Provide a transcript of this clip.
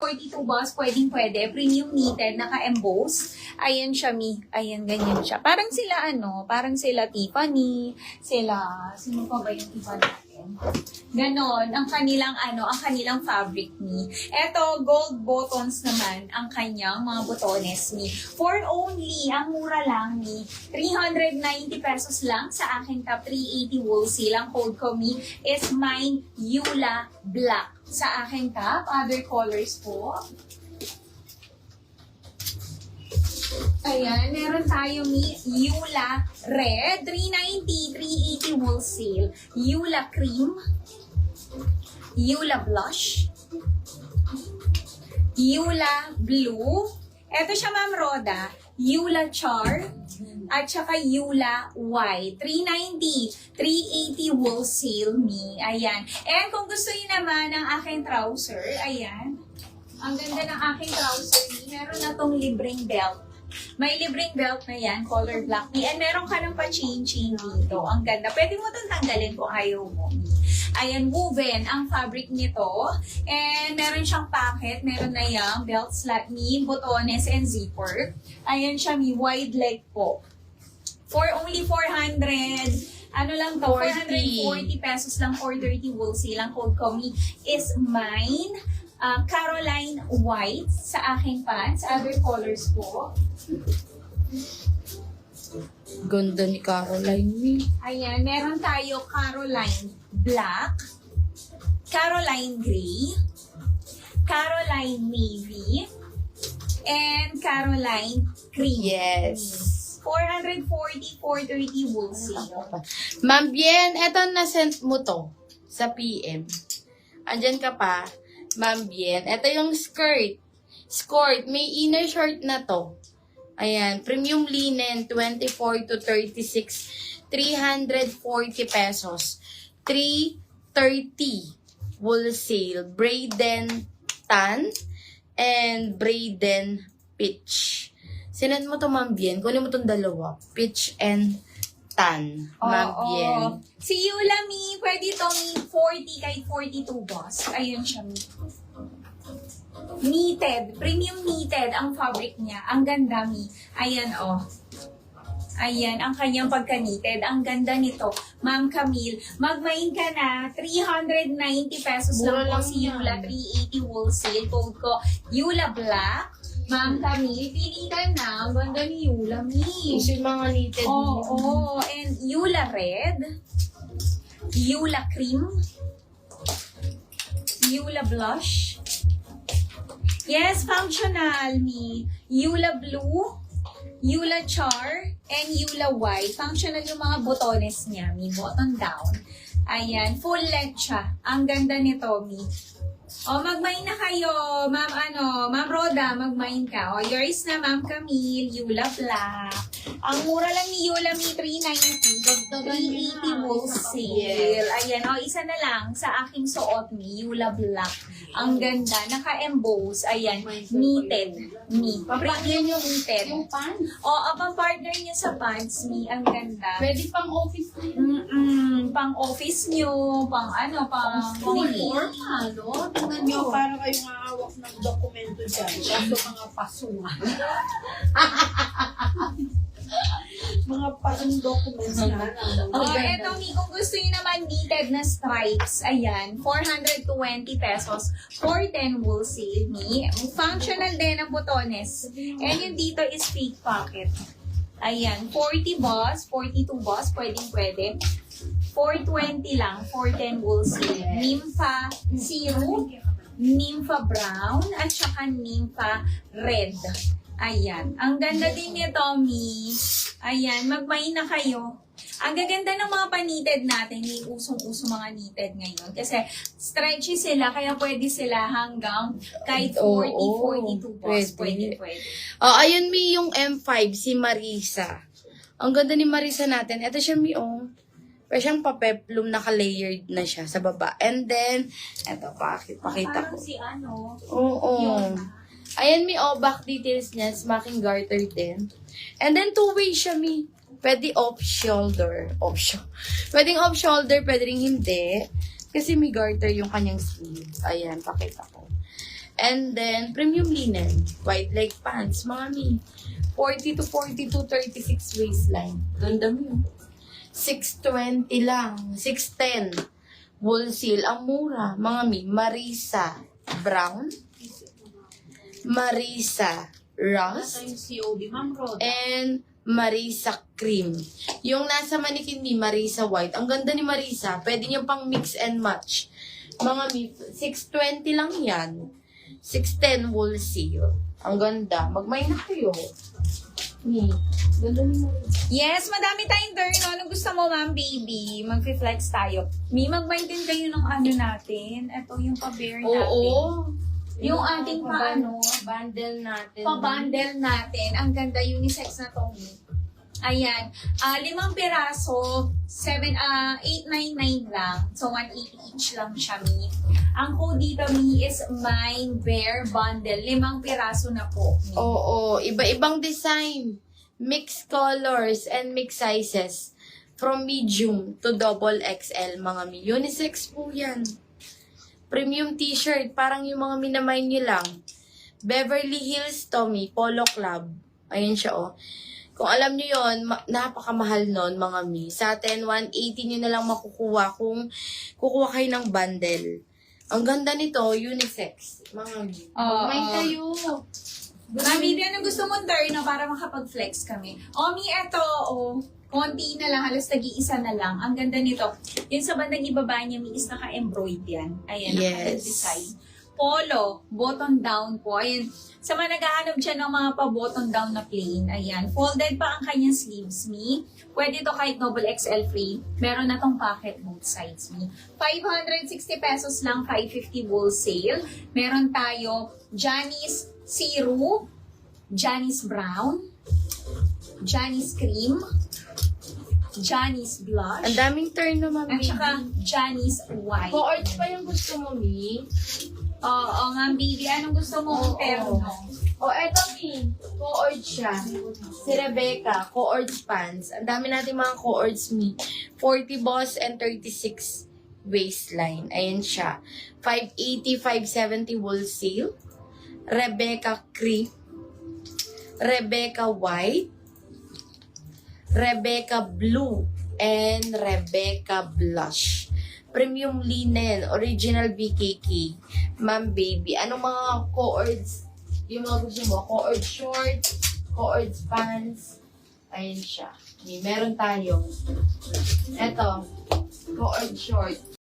42 boss, pwede. Premium knitted, naka-emboss. Ayan siya, Mi. Ayan, ganyan siya. Parang sila Tiffany, sino pa ba yung iba natin? Ganon, ang kanilang fabric, Mi. Eto, gold buttons naman, ang kanyang mga botones, Mi. For only, ang mura lang, Mi. 390 pesos lang sa aking top 380 wholesale. Ang code ko, Mi, is mine Yula Black. Sa aking top, other colors po. Ayan, meron tayo, Mi, Yula Red, 390, 380 wholesale. Yula Cream, Yula Blush, Yula Blue, eto siya, Ma'am Roda, Yula Char, at saka Yula White. 390, 380 wholesale, Mi. Ayan. And kung gusto niyo naman ng aking trouser, ayan. Ang ganda ng aking trouser, Mi. Meron na tong libreng belt. May libreng belt na yan, color black, Mi. And meron ka ng pa-chain-chain dito. Ang ganda. Pwede mo itong tanggalin kung ayaw mo, Mi. Ayan, woven ang fabric nito. And meron siyang pocket. Meron na yung belt slot, Mi, botones, and zipper. Ayan siya, Mi. Wide leg po. For only 400, ano lang to, 440 pesos lang, 430 wholesale. Ang code ko, Mi, is mine. Caroline White sa aking pants. Other colors po. Ganda ni Caroline, Mi. Ayan, meron tayo Caroline Black, Caroline Gray, Caroline Navy, and Caroline Cream. Yes. 440, 430 wholesale. Ma'am Bien, eto na-send mo to sa PM. Andyan ka pa. Ma'am Bien, eto yung skirt. May inner short na to. Ayan, premium linen, 24 to 36, 340 pesos. 330 wholesale. Braden tan and Braden peach. Sinend mo to, Ma'am Bien. Kunin mo tong dalawa. Peach and tan. Ma'am Bien. Si Yula, Mi, pwede itong 40 kahit 42 boss. Ayun siya, Mi. Knitted. Premium knitted ang fabric niya. Ang ganda, Mi. Ayan, oh. Ayan, ang kanyang pagka-knitted. Ang ganda nito. Ma'am Camille, magmain ka na. 390 pesos lang po si Yula. 380 wholesale. Code ko, Yula Black. Ma'am Camille, pili ka na. Ang ganda ni Yula, Mi. Kasi mga knitted. Oo. And Yula Red. Yula Cream. Yula Blush. Yes, functional, Mi. Yula Blue. Yula Char. And Yula White. Functional yung mga botones niya, Mi. Button down. Ayan. Full length siya. Ang ganda nito, Mi. O, magmain na kayo. Ma'am Roda, magmain ka. O, yours na, Ma'am Camille. Yula Black. Ang mura lang ni Yula, Mi, 390. 380 wholesale. Ayan. O, isa na lang sa aking suot, Mi. Yula Black. Ang ganda. Naka-emboss. Ayan. Knitted. Mi. Premium yung knitted. Yung pants. O, pang partner niya sa pants, Mi. Ang ganda. Pwede pang office na yun. Pang office nyo. Pang Full formal, no? Tingnan nyo, para kayong hahawak ng dokumento dyan. Kaso mga pasungan. Mga parang documents na. Eto, Mi, kung gusto nyo naman knitted na stripes, ayan, 420 pesos, 410 wholesale, Mi. Functional din ang botones. And yung dito is fake pocket. Ayan, 40 boss, 42 boss, pwede. 420 lang, 410 wholesale. Nympha Zero, Nympha Brown, at saka Nympha Red. Ayan. Ang ganda din nito, Mi. Ayan, magmain na kayo. Ang gaganda ng mga pa-knitted natin, yung usong-uso mga knitted ngayon. Kasi stretchy sila, kaya pwede sila hanggang kahit 42 boss. Pwede. Ayun, Mi, yung M5, si Marisa. Ang ganda ni Marisa natin. Ito siya, Mi, Pero siyang papeplum, naka-layered na siya sa baba. And then, eto, pakita ko. Parang si Oo. Ayan, Mi, back details niya. Smacking garter din. And then, two-way siya, Mi. Pwede off-shoulder. Pwedeng off-shoulder, pwede rin hindi. Kasi may garter yung kanyang sleeves. Ayan, pakita ko. And then, premium linen. Wide leg pants, mami. 40 to 42, 36 waistline. Ganda mo yun. 620 lang. 610. Wool seal. Ang mura. Mga mi. Marisa Brown. Marisa Rust. Ito yung COD, Ma'am Roda. And Marisa Cream. Yung nasa manikin ni Marisa White. Ang ganda ni Marisa. Pwede niyo pang mix and match. Mga mi, 620 lang yan. 610 wool seal. Ang ganda. Magmay na kayo. Ni. Ganda ni Marisa. Yes, madami tayong turn. Anong gusto mo, ma'am, baby? Mag-flex tayo. May mag-maintain kayo ng ano natin. Ito yung pa-bear natin. Oo. Yung ating paano, Bundle natin. pa-bundle natin. Ang ganda, unisex na to. Ayan. 5 piraso, 899 lang. So, 180 each lang siya, Mi. Ang code dito, Mi, is Mine Bear Bundle. 5 piraso na po, Mi. Oo. Iba-ibang design. Mixed colors and mixed sizes. From medium to double XL, mga mi. Unisex po yan. Premium t-shirt, parang yung mga minamay nyo lang. Beverly Hills Tommy, Polo Club. Ayun siya, oh. Kung alam nyo yon, napakamahal nun, mga mi. Sa atin, 180 nyo na lang makukuha kung kukuha kayo ng bundle. Ang ganda nito, unisex. Mga mi. May tayo. Ma'am, baby, anong gusto mong turn para makapag-flex kami? Mi, eto, konti na lang, halos tagi-isa na lang. Ang ganda nito. Yung sa bandang ibaba niya, Mi, is naka-embroid yan. Ayan, Yes. naka-design. Polo, button down po. Ayan. Sa mga naghahanap dyan ng mga pa-button down na plain, ayan. Folded pa ang kanyang sleeves, Mi. Pwede to kahit double XL free. Meron na tong pocket both sides, Mi. 560 pesos lang, 550 wholesale. Meron tayo Janice Siru, Janice Brown, Janice Cream, Janice Blush, Ang daming turn naman, at saka Janice White. Co-ords pa yung gusto mo, mi? Oo, ma'am, baby. Anong gusto mo? Terno. Eto, mi. Co-ords siya. Si Rebecca, co-ords pants. Ang dami natin mga co-ords, mi. 40 boss and 36 waistline. Ayan siya. 580, 570 wholesale. Rebecca Cream. Rebecca White. Rebecca Blue. And Rebecca Blush. Premium linen. Original BKK. Ma'am baby. Anong mga co-ords? Yung mga gusto mo? Co-ord short. Co-ords pants. Ayan siya. Meron tayo. Eto. Co-ord short.